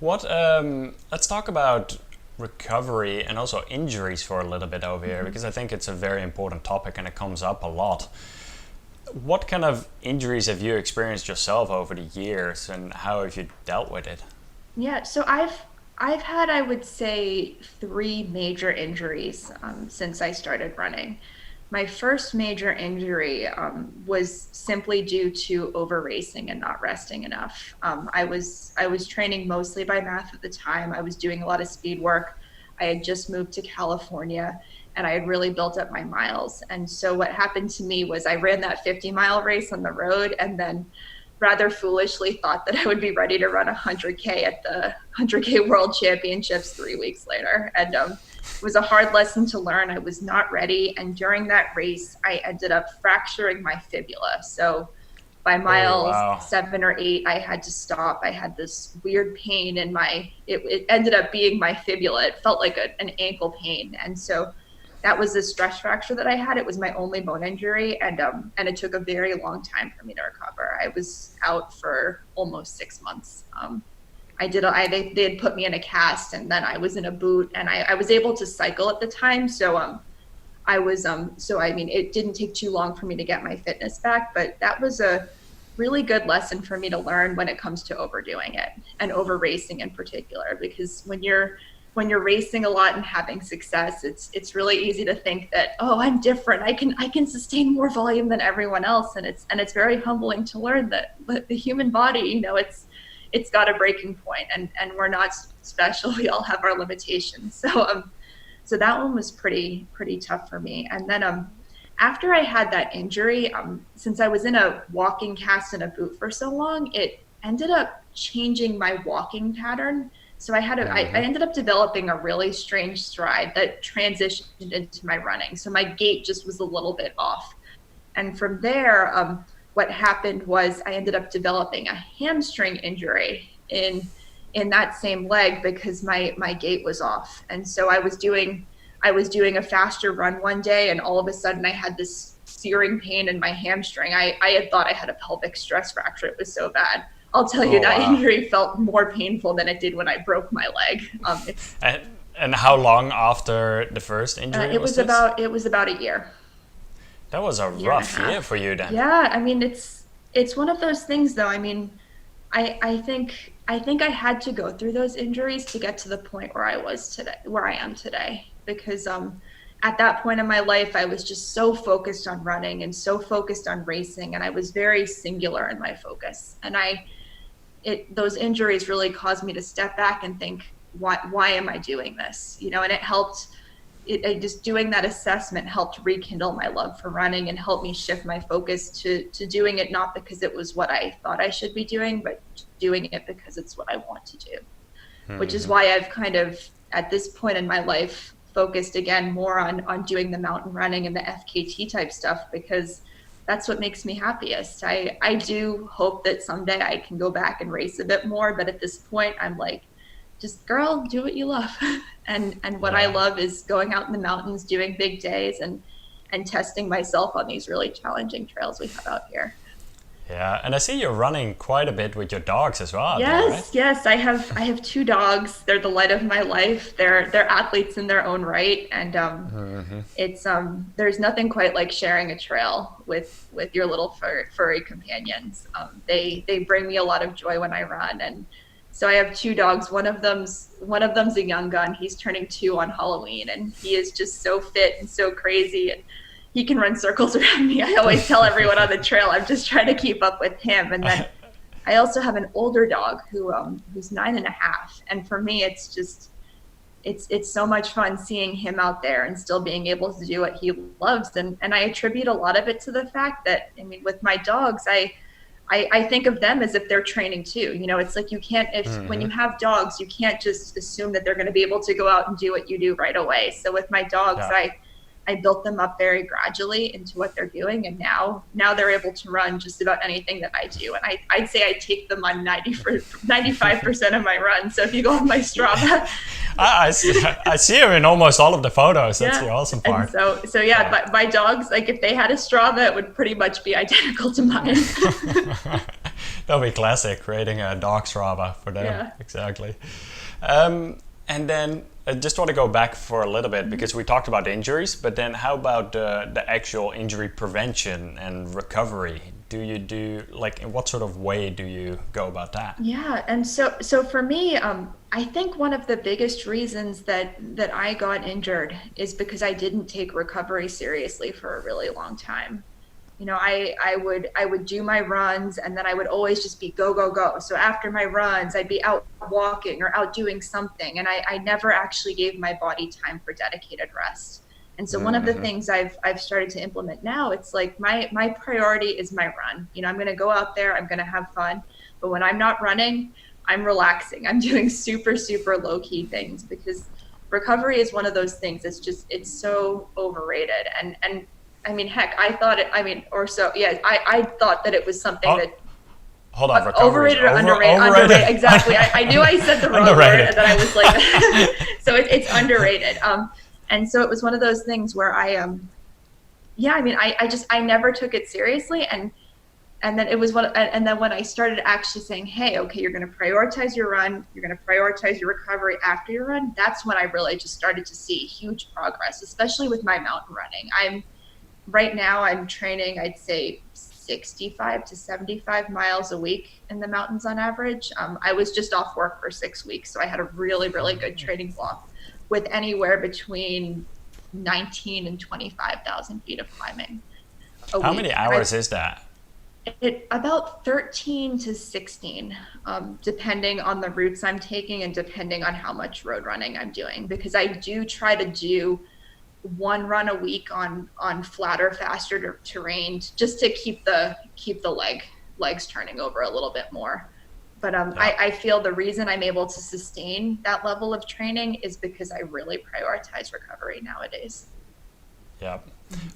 Let's talk about recovery and also injuries for a little bit over here, because I think it's a very important topic and it comes up a lot. What kind of injuries have you experienced yourself over the years, and how have you dealt with it? Yeah, so I've had, I would say, 3 major injuries since I started running. My first major injury was simply due to over racing and not resting enough. I was training mostly by math at the time. I was doing a lot of speed work. I had just moved to California, and I had really built up my miles. And so what happened to me was I ran that 50-mile race on the road, and then rather foolishly thought that I would be ready to run 100K at the 100K World Championships 3 weeks later. And it was a hard lesson to learn. I was not ready. And during that race, I ended up fracturing my fibula. So by Oh mile wow. 7 or 8, I had to stop. I had this weird pain in it ended up being my fibula. It felt like an ankle pain. And so that was a stress fracture that I had. It was my only bone injury, and it took a very long time for me to recover. I was out for almost 6 months. They had put me in a cast, and then I was in a boot, and I was able to cycle at the time. So I mean, it didn't take too long for me to get my fitness back, but that was a really good lesson for me to learn when it comes to overdoing it and over racing in particular, because when you're racing a lot and having success, it's really easy to think that, oh, I'm different. I can sustain more volume than everyone else, and it's very humbling to learn that the human body, it's got a breaking point, and we're not special. We all have our limitations. So that one was pretty tough for me. And then after I had that injury, since I was in a walking cast and a boot for so long, it ended up changing my walking pattern. So I ended up developing a really strange stride that transitioned into my running. So my gait just was a little bit off. And from there, what happened was I ended up developing a hamstring injury in that same leg because my gait was off. And so I was doing a faster run one day, and all of a sudden I had this searing pain in my hamstring. I had thought I had a pelvic stress fracture. It was so bad. I'll tell you, Oh that wow. injury felt more painful than it did when I broke my leg. And and how long after the first injury It was was this? about a That was a year and a rough year half. for you then. Yeah, I mean, it's one of those things, though. I mean, I think I had to go through those injuries to get to the point where I am today, because at that point in my life, I was just so focused on running and so focused on racing, and I was very singular in my focus. And those injuries really caused me to step back and think, why am I doing this? And it helped. Just doing that assessment helped rekindle my love for running and help me shift my focus to doing it not because it was what I thought I should be doing, but doing it because it's what I want to do. Which is why I've kind of, at this point in my life, focused again more on doing the mountain running and the FKT type stuff, because that's what makes me happiest. I do hope that someday I can go back and race a bit more, but at this point I'm like, just girl, do what you love. And what I Yeah. love is going out in the mountains, doing big days, and testing myself on these really challenging trails we have out here. Yeah, and I see you're running quite a bit with your dogs as well out there, right? Yes, I have two dogs. They're the light of my life. They're athletes in their own right, and it's there's nothing quite like sharing a trail with your little furry companions. They bring me a lot of joy when I run. And so I have two dogs. One of them's a young gun. He's turning 2 on Halloween, and he is just so fit and so crazy, and he can run circles around me. I always tell everyone on the trail I'm just trying to keep up with him. And then I also have an older dog who's 9.5, and for me, it's so much fun seeing him out there and still being able to do what he loves. And I attribute a lot of it to the fact that, I mean, with my dogs, I think of them as if they're training too. It's like, you can't, if when you have dogs, you can't just assume that they're going to be able to go out and do what you do right away. So with my dogs, Yeah. I built them up very gradually into what they're doing, and now they're able to run just about anything that I do. And I'd say I take them on 95% of my runs. So if you go on my Strava, I see him in almost all of the photos. That's the yeah. awesome And part. so yeah, Yeah. but my dogs, like, if they had a Strava, it would pretty much be identical to mine. That'll be classic, creating a dog Strava for them. Yeah. Exactly. And then I just want to go back for a little bit because we talked about injuries, but then how about the actual injury prevention and recovery? Do you do, like, in what sort of way do you go about that? Yeah, and so for me, I think one of the biggest reasons that I got injured is because I didn't take recovery seriously for a really long time. I would do my runs, and then I would always just be go, go, go. So after my runs, I'd be out walking or out doing something, and I never actually gave my body time for dedicated rest. And so one of the things I've started to implement now, it's like my priority is my run. I'm going to go out there, I'm going to have fun, but when I'm not running, I'm relaxing. I'm doing super super low key things because recovery is one of those things. It's so overrated. And I mean, heck, I thought it. I mean, or so yeah. I thought that it was something Oh, that hold on, recovery is overrated or underrated. overrated. Exactly. I knew I said the wrong word, Underrated. and then I was like, so it's underrated. And so it was one of those things where yeah. I mean, I never took it seriously, and then it was and then when I started actually saying, hey, okay, you're going to prioritize your run, you're going to prioritize your recovery after your run. That's when I really just started to see huge progress, especially with my mountain running. Right now I'm training, I'd say 65 to 75 miles a week in the mountains on average. I was just off work for 6 weeks, so I had a really, really good training block with anywhere between 19 and 25,000 feet of climbing a How many week. And hours is that? about 13 to 16, depending on the routes I'm taking and depending on how much road running I'm doing, because I do try to do one run a week on flatter, faster terrain, just to keep the legs turning over a little bit more. But Yeah. I feel the reason I'm able to sustain that level of training is because I really prioritize recovery nowadays. Yeah.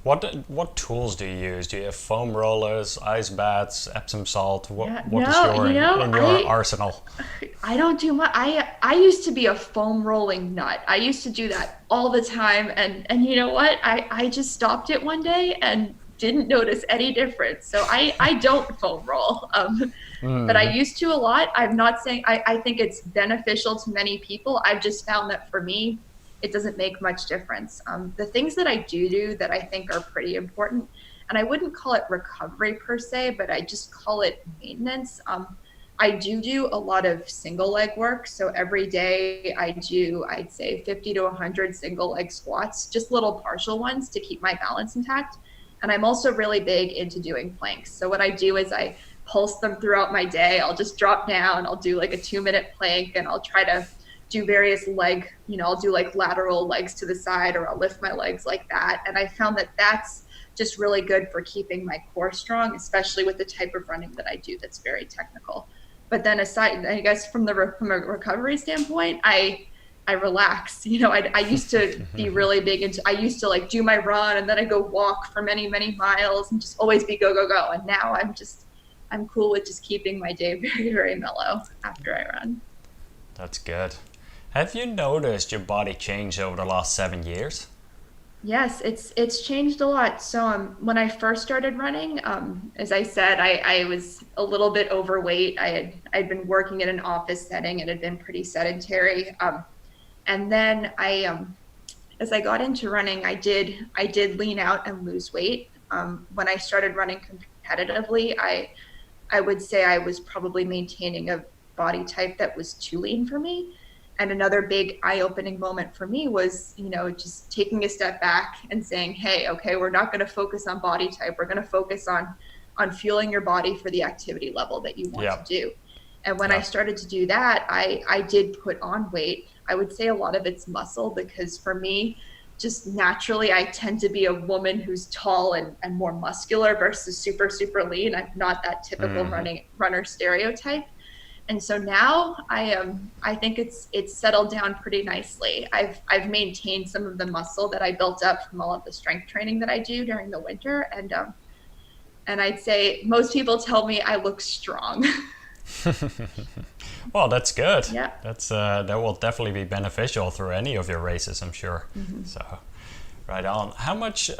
What tools do you use? Do you have foam rollers, ice baths, Epsom salt? Yeah, What is no, your in your arsenal? I don't do much. I used to be a foam rolling nut. I used to do that all the time, and you know what? I just stopped it one day and didn't notice any difference. So I don't foam roll. But I used to a lot. I'm not saying I think it's beneficial to many people. I've just found that for me, it doesn't make much difference. The things that I do that I think are pretty important, and I wouldn't call it recovery per se, but I just call it maintenance. I do a lot of single leg work. So every day I do, I'd say 50 to 100 single leg squats, just little partial ones to keep my balance intact. And I'm also really big into doing planks. So what I do is I pulse them throughout my day. I'll just drop down, I'll do like a 2-minute plank, and I'll try to do various I'll do like lateral legs to the side, or I'll lift my legs like that. And I found that that's just really good for keeping my core strong, especially with the type of running that I do that's very technical. But then aside, I guess from a recovery standpoint, I relax. I used to be really big into, I used to like do my run and then I go walk for many, many miles and just always be go, go, go. And now I'm cool with just keeping my day very, very mellow after I run. That's good. Have you noticed your body change over the last 7 years? Yes, it's changed a lot. So when I first started running, as I said, I was a little bit overweight. I'd been working in an office setting and had been pretty sedentary. And then as I got into running, I did lean out and lose weight. When I started running competitively, I would say I was probably maintaining a body type that was too lean for me. And another big eye-opening moment for me was, just taking a step back and saying, hey, okay, we're not going to focus on body type. We're going to focus on fueling your body for the activity level that you want Yeah. to do. And when I Yeah. started to do that, I did put on weight. I would say a lot of it's muscle, because for me, just naturally, I tend to be a woman who's tall and more muscular versus super, super lean. I'm not that typical runner stereotype. And so now I think it's settled down pretty nicely. I've maintained some of the muscle that I built up from all of the strength training that I do during the winter, and I'd say most people tell me I look strong. Well, that's good. Yeah. That will definitely be beneficial through any of your races, I'm sure. So, right on. How much?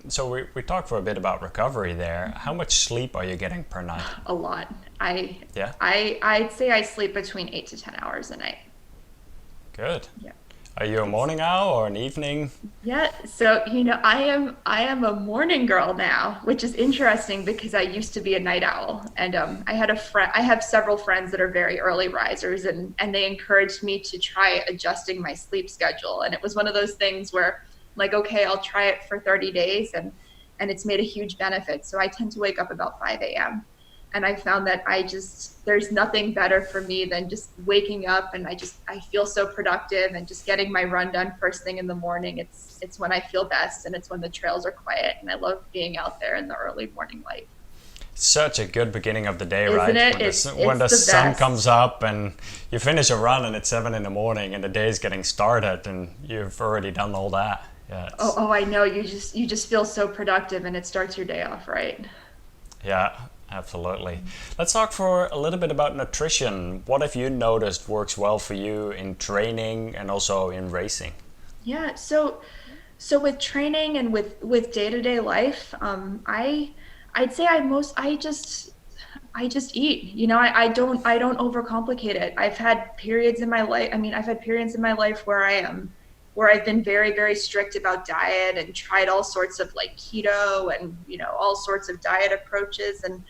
So we talked for a bit about recovery there. How much sleep are you getting per night? A lot. I Yeah. I'd say I sleep between 8 to 10 hours a night. Good. Yeah. Are you a morning owl or an evening? Yeah, so I am a morning girl now, which is interesting because I used to be a night owl, and I have several friends that are very early risers, and they encouraged me to try adjusting my sleep schedule, and it was one of those things where, like, okay, I'll try it for 30 days, and it's made a huge benefit. So I tend to wake up about 5 a.m. And I found that there's nothing better for me than just waking up, and I feel so productive, and just getting my run done first thing in the morning. It's when I feel best, and it's when the trails are quiet, and I love being out there in the early morning light. Such a good beginning of the day, Isn't right? it? When when It's the the sun comes best. up and you finish a run and it's 7 in the morning and the day is getting started and you've already done all that. Yeah, Oh, I know. You just feel so productive, and it starts your day off right. yeah, absolutely. Let's talk for a little bit about nutrition. What have you noticed works well for you in training and also in racing? Yeah, so with training and with day-to-day life, I'd say I just eat. I don't overcomplicate it. I've had periods in my life. I mean, I've had periods in my life where I've been very, very strict about diet and tried all sorts of like keto and, all sorts of diet approaches. And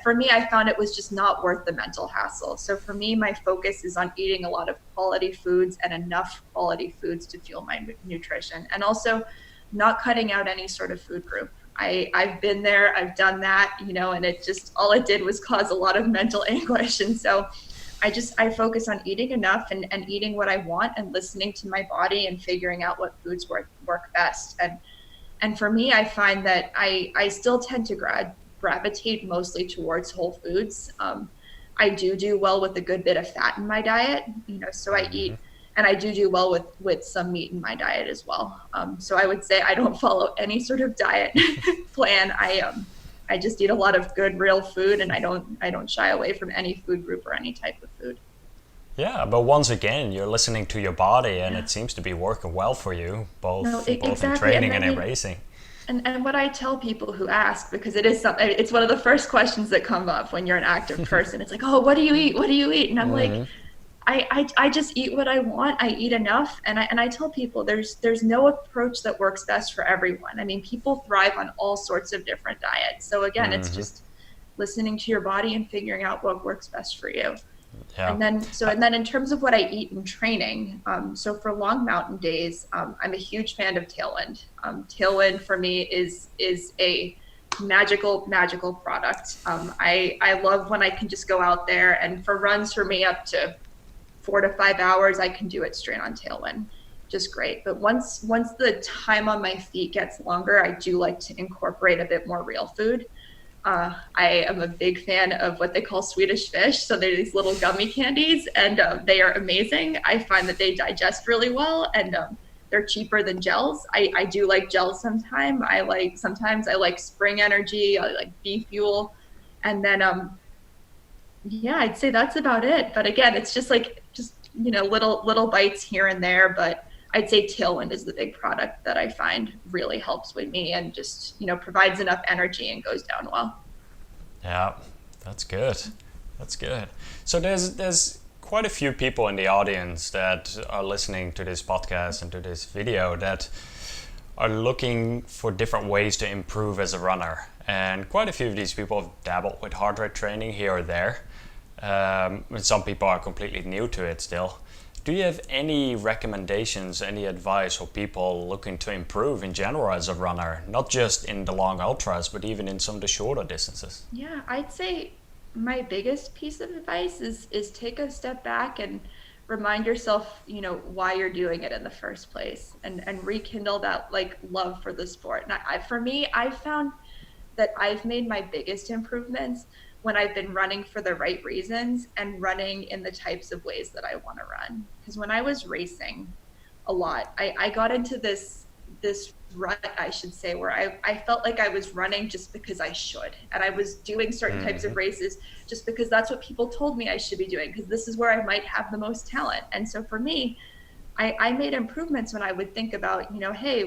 for me, I found it was just not worth the mental hassle. So for me, my focus is on eating a lot of quality foods and enough quality foods to fuel my nutrition, and also not cutting out any sort of food group. I've been there, I've done that, and it just, all it did was cause a lot of mental anguish. And so I focus on eating enough, and eating what I want, and listening to my body, and figuring out what foods work best. And for me, I find that I still tend to gravitate mostly towards whole foods. I do well with a good bit of fat in my diet, so I eat, and I do well with some meat in my diet as well. So I would say I don't follow any sort of diet plan. I just eat a lot of good real food, and I don't shy away from any food group or any type of food. Yeah, but once again, you're listening to your body and Yeah. it seems to be working well for you, No, both in exactly. And training I and in mean, racing. and what I tell people who ask, because it is something, it's one of the first questions that come up when you're an active person. It's like, oh, what do you eat? What do you eat? And I'm like, I just eat what I want. I eat enough. And I tell people there's no approach that works best for everyone. I mean, people thrive on all sorts of different diets. So again, it's just listening to your body and figuring out what works best for you. Yeah. And then in terms of what I eat in training, so for long mountain days, I'm a huge fan of Tailwind. Tailwind for me is a magical product. I love when I can just go out there, and for runs for me up to 4 to 5 hours, I can do it straight on Tailwind. Just great. But once the time on my feet gets longer, I do like to incorporate a bit more real food. I am a big fan of what they call Swedish fish. So they're these little gummy candies, and they are amazing. I find that they digest really well, and they're cheaper than gels. I do like gels sometimes I like Spring Energy, I like Bee Fuel, and then yeah, I'd say that's about it. But again, it's just little bites here and there. But I'd say Tailwind is the big product that I find really helps with me, and just provides enough energy and goes down well. Yeah, that's good. That's good. So there's quite a few people in the audience that are listening to this podcast and to this video that are looking for different ways to improve as a runner. And quite a few of these people have dabbled with heart rate training here or there. And some people are completely new to it still. Do you have any recommendations, any advice for people looking to improve in general as a runner, not just in the long ultras, but even in some of the shorter distances? Yeah, I'd say my biggest piece of advice is take a step back and remind yourself, why you're doing it in the first place, and rekindle that like love for the sport. And for me, I found that I've made my biggest improvements when I've been running for the right reasons and running in the types of ways that I want to run. Because when I was racing a lot, I got into this rut, I should say, where I felt like I was running just because I should. And I was doing certain types of races just because that's what people told me I should be doing, because this is where I might have the most talent. And so for me, I made improvements when I would think about, hey,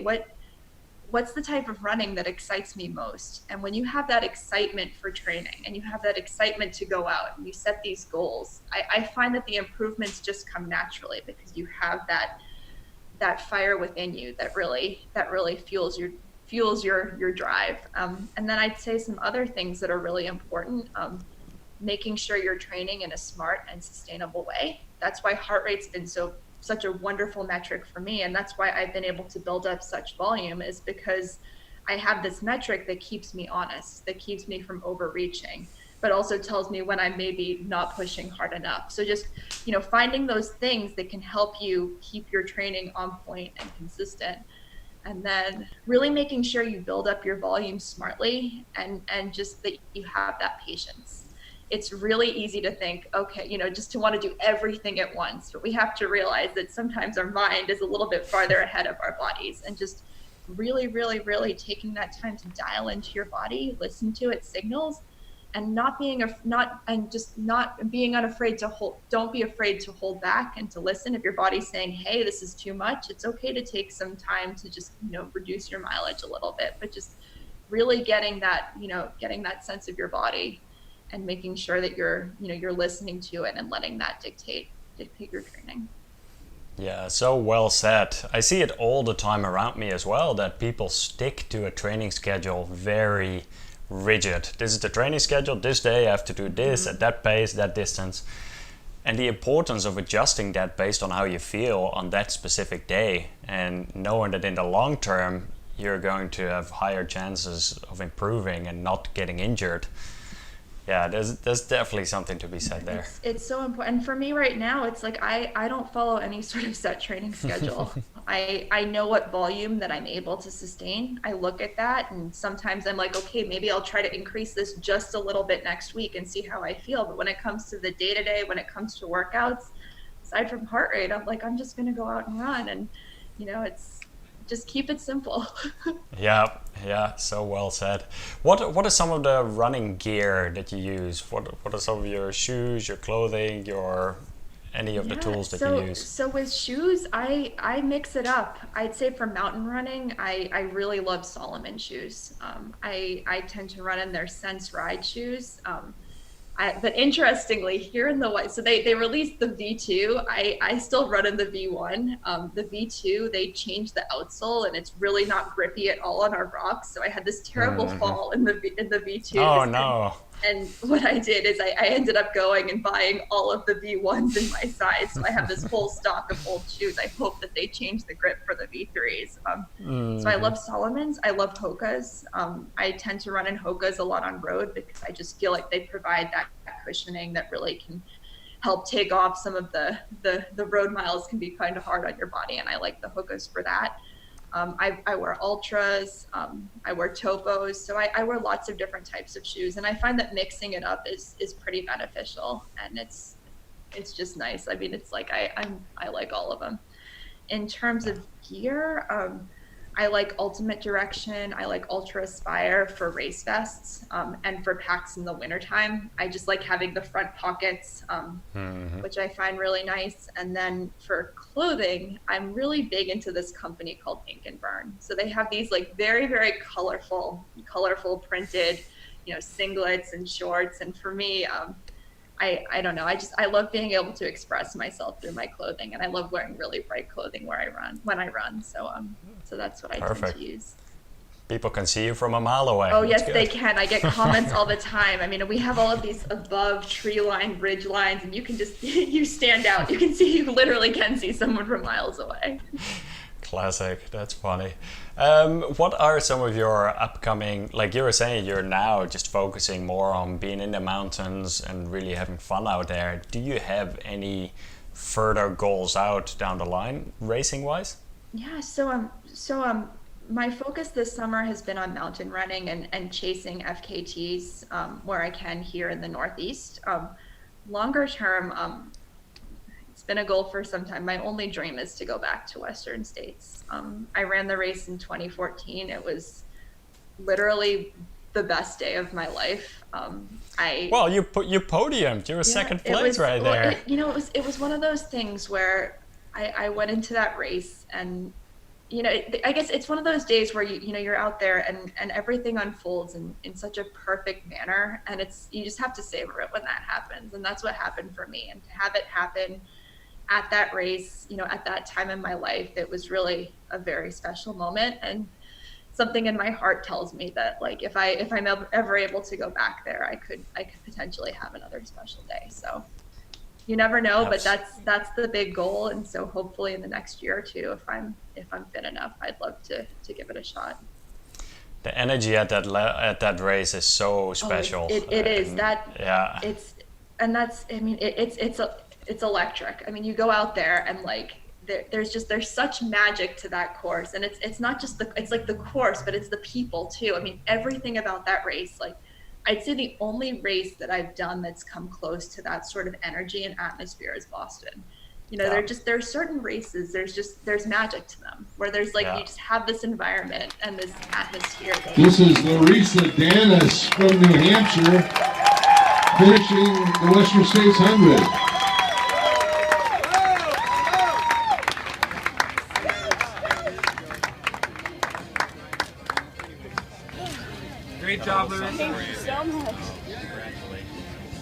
what's the type of running that excites me most? And when you have that excitement for training, and you have that excitement to go out, and you set these goals, I find that the improvements just come naturally, because you have that fire within you that really fuels your drive. And then I'd say some other things that are really important. Making sure you're training in a smart and sustainable way. That's why heart rate's been such a wonderful metric for me, and that's why I've been able to build up such volume, is because I have this metric that keeps me honest, that keeps me from overreaching. but also tells me when I'm maybe not pushing hard enough. So just, finding those things that can help you keep your training on point and consistent. And then really making sure you build up your volume smartly, and just that you have that patience. It's really easy to think, okay, just to want to do everything at once, but we have to realize that sometimes our mind is a little bit farther ahead of our bodies, and just really, really, really taking that time to dial into your body, listen to its signals, and not being unafraid to hold. Don't be afraid to hold back and to listen. If your body's saying, hey, this is too much, it's okay to take some time to just reduce your mileage a little bit, but just really getting that sense of your body, and making sure that you're listening to it and letting that dictate your training. Yeah, so well said. I see it all the time around me as well, that people stick to a training schedule very rigid. This is the training schedule, this day I have to do this at that pace, that distance. And the importance of adjusting that based on how you feel on that specific day, and knowing that in the long term you're going to have higher chances of improving and not getting injured. Yeah, there's definitely something to be said there. It's so important. And for me right now, it's like I don't follow any sort of set training schedule. I know what volume that I'm able to sustain. I look at that, and sometimes I'm like, okay, maybe I'll try to increase this just a little bit next week and see how I feel. But when it comes to the day-to-day, when it comes to workouts, aside from heart rate, I'm like, I'm just gonna go out and run. And it's just keep it simple. Yeah, yeah, so well said. What are some of the running gear that you use? What are some of your shoes, your clothing, your any of the Yeah, tools that you so use? so with shoes, I mix it up. I'd say for mountain running, I really love Solomon shoes. I tend to run in their Sense Ride shoes. But interestingly, here in the West, so they released the V2. I still run in the V1. The V2, they changed the outsole, and it's really not grippy at all on our rocks. So I had this terrible fall in the Oh V2s, no. and what I did is I ended up going and buying all of the V1s in my size. So I have this whole stock of old shoes. I hope that they change the grip for the V3s. So I love Solomons. I love Hokas. I tend to run in Hokas a lot on road, because I just feel like they provide that cushioning that really can help take off some of the road miles can be kind of hard on your body. And I like the Hokas for that. I wear ultras, I wear topos, so I wear lots of different types of shoes, and I find that mixing it up is pretty beneficial, and it's just nice. I mean, it's like I like all of them. In terms of gear, I like Ultimate Direction. I like Ultra Aspire for race vests, and for packs in the wintertime. I just like having the front pockets, which I find really nice. And then for clothing, I'm really big into this company called Ink and Burn. So they have these like very, very colorful printed, singlets and shorts. And for me, I don't know. I love being able to express myself through my clothing, and I love wearing really bright clothing when I run. So that's what I tend to Perfect. use. People can see you from a mile away. Oh That's yes, they good. can. I get comments all the time. I mean, we have all of these above tree line bridge lines, and you can just you stand out. You literally can see someone from miles away. Classic. That's funny. What are some of your upcoming, like you were saying, you're now just focusing more on being in the mountains and really having fun out there. Do you have any further goals out down the line, racing wise? Yeah, so my focus this summer has been on mountain running and chasing FKTs, where I can here in the Northeast. Longer term, it's been a goal for some time. My only dream is to go back to Western states. I ran the race in 2014. It was literally the best day of my life. I Well, you podiumed. You were Yeah, second it place was right well, there. it was one of those things where I went into that race, and I guess it's one of those days where you're out there, and everything unfolds in such a perfect manner, and you just have to savor it when that happens. And that's what happened for me. And to have it happen at that race, at that time in my life, it was really a very special moment. And something in my heart tells me that, like, if I'm ever able to go back there, I could potentially have another special day. So you never know, but Abs- that's the big goal. And so hopefully in the next year or two, if I'm fit enough, I'd love to give it a shot. the energy at at that race is so special. It is that Yeah. it's and that's I mean it's electric. I mean, you go out there and like there's such magic to that course, and it's not just it's like the course, but it's the people too. I mean, everything about that race, like I'd say the only race that I've done that's come close to that sort of energy and atmosphere is Boston. You know, Yeah. there's certain races, there's magic to them where there's like Yeah. you just have this environment and this atmosphere. This is Larisa Dannis from New Hampshire, finishing the Western States 100. Great job, Larissa. Thank you so much.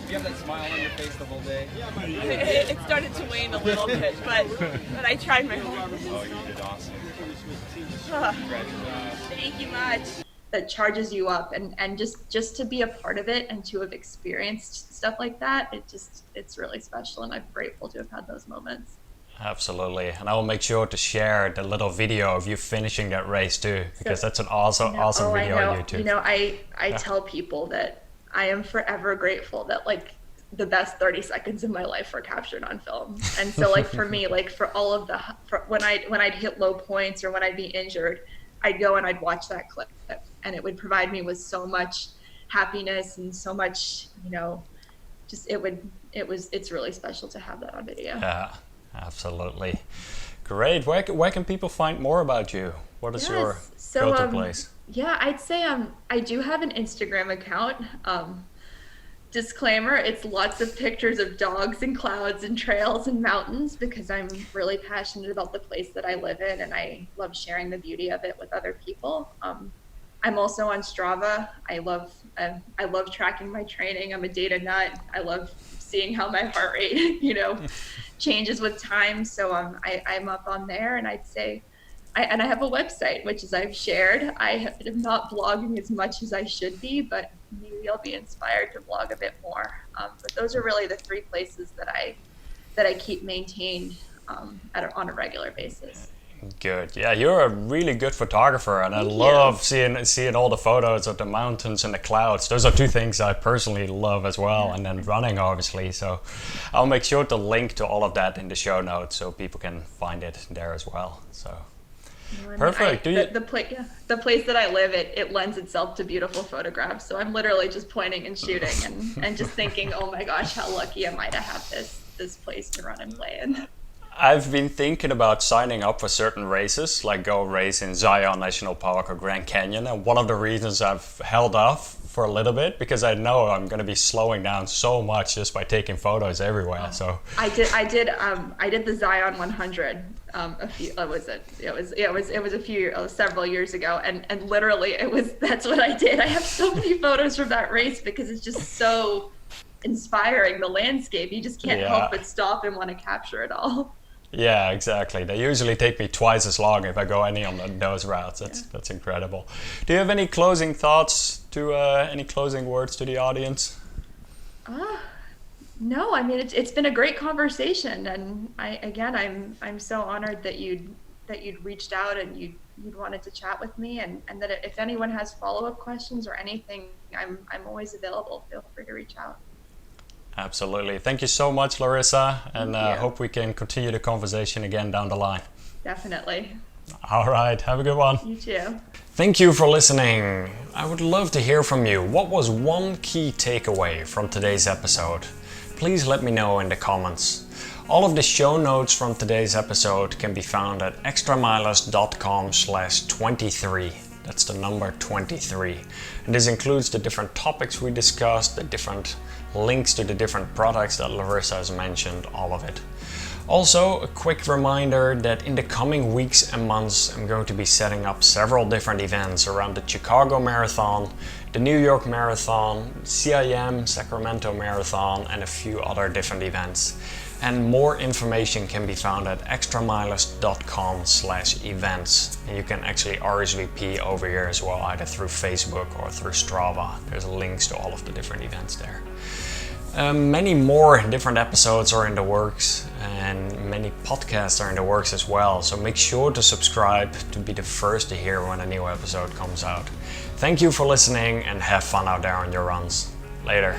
You have that smile on your face the whole day. It started to wane a little bit, but I tried my hardest. Oh, you did awesome. Thank you much. That charges you up, and just to be a part of it and to have experienced stuff like that, it's really special, and I'm grateful to have had those moments. Absolutely, and I will make sure to share the little video of you finishing that race too, because that's an awesome video on YouTube. You know, I tell people that I am forever grateful that like the best 30 seconds of my life were captured on film. And so like for me, like for all of when I'd hit low points or when I'd be injured, I'd go and I'd watch that clip, and it would provide me with so much happiness and so much, you know, just it's really special to have that on video. Yeah, absolutely. Great. Where can people find more about you? What is your go-to place? Yeah, I'd say I do have an Instagram account. Disclaimer, it's lots of pictures of dogs and clouds and trails and mountains because I'm really passionate about the place that I live in, and I love sharing the beauty of it with other people. I'm also on Strava. I love tracking my training. I'm a data nut. I love seeing how my heart rate, you know, changes with time. So I'm up on there, and I'd say I have a website, which is I've shared. I am not blogging as much as I should be, but maybe I'll be inspired to blog a bit more. But those are really the three places that I keep maintained on a regular basis. Good. Yeah, you're a really good photographer, and I love seeing all the photos of the mountains and the clouds. Those are two things I personally love as well, and then running, obviously. So I'll make sure to link to all of that in the show notes so people can find it there as well. So. Perfect. The place that I live, it lends itself to beautiful photographs. So I'm literally just pointing and shooting and just thinking, oh my gosh, how lucky am I to have this place to run and play in. I've been thinking about signing up for certain races, like go race in Zion National Park or Grand Canyon. And one of the reasons I've held off for a little bit, because I know I'm going to be slowing down so much just by taking photos everywhere. So I did the Zion 100 several years ago, and literally that's what I did. I have so many photos from that race because it's just so inspiring, the landscape. You just can't help but stop and want to capture it all. Yeah, exactly. They usually take me twice as long if I go any on those routes. That's incredible. Do you have any closing thoughts any closing words to the audience? No, I mean it's been a great conversation, and I'm so honored that you'd reached out and you'd wanted to chat with me, and that if anyone has follow-up questions or anything, I'm always available. Feel free to reach out. Absolutely. Thank you so much, Larissa, and hope we can continue the conversation again down the line. Definitely. All right. Have a good one. You too. Thank you for listening. I would love to hear from you. What was one key takeaway from today's episode? Please let me know in the comments. All of the show notes from today's episode can be found at extramilest.com/23. That's the number 23. And this includes the different topics we discussed, the different links to the different products that Larissa has mentioned, all of it. Also, a quick reminder that in the coming weeks and months, I'm going to be setting up several different events around the Chicago Marathon, the New York Marathon, CIM, Sacramento Marathon, and a few other different events. And more information can be found at extramilest.com/events. And you can actually RSVP over here as well, either through Facebook or through Strava. There's links to all of the different events there. Many more different episodes are in the works, and many podcasts are in the works as well, so make sure to subscribe to be the first to hear when a new episode comes out. Thank you for listening and have fun out there on your runs. Later.